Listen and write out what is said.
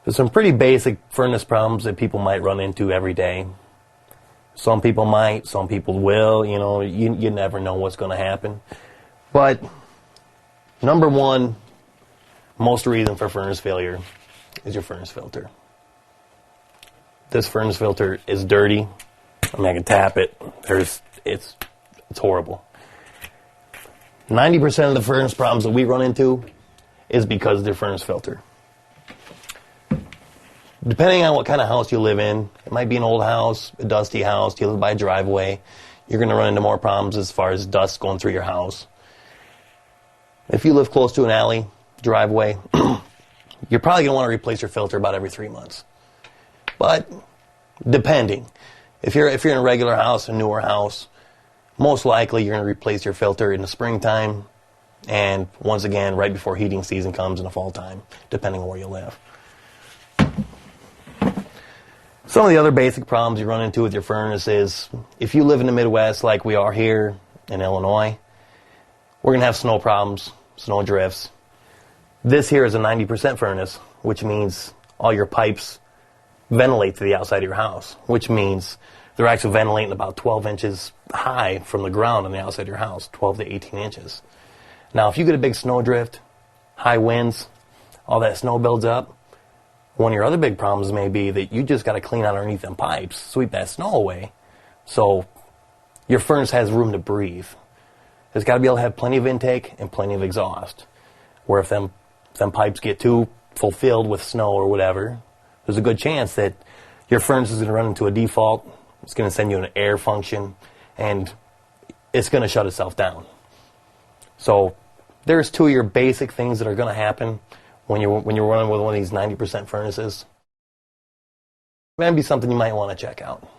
There's some pretty basic furnace problems that people might run into every day. Some people might, some people will, you never know what's going to happen. But number one, most reason for furnace failure is your furnace filter. This furnace filter is dirty. I can tap it. It's horrible. 90% of the furnace problems that we run into is because of their furnace filter. Depending on what kind of house you live in, it might be an old house, a dusty house, you live by a driveway, you're going to run into more problems as far as dust going through your house. If you live close to an alley, driveway, you're probably going to want to replace your filter about every 3 months. But depending, if you're in a regular house, a newer house, most likely you're going to replace your filter in the springtime and once again right before heating season comes in the fall time, depending on where you live. Some of the other basic problems you run into with your furnace is if you live in the Midwest like we are here in Illinois, we're going to have snow problems, snow drifts. This here is a 90% furnace, which means all your pipes ventilate to the outside of your house, which means they're actually ventilating about 12 inches high from the ground on the outside of your house, 12 to 18 inches. Now, if you get a big snow drift, high winds, all that snow builds up, one of your other big problems may be that you just got to clean out underneath them pipes, sweep that snow away, so your furnace has room to breathe. It's got to be able to have plenty of intake and plenty of exhaust, where if them pipes get too fulfilled with snow or whatever, there's a good chance that your furnace is going to run into a default. It's going to send you an air function, and it's going to shut itself down. So there's two of your basic things that are going to happen when you're running with one of these 90% furnaces. It might be something you might want to check out.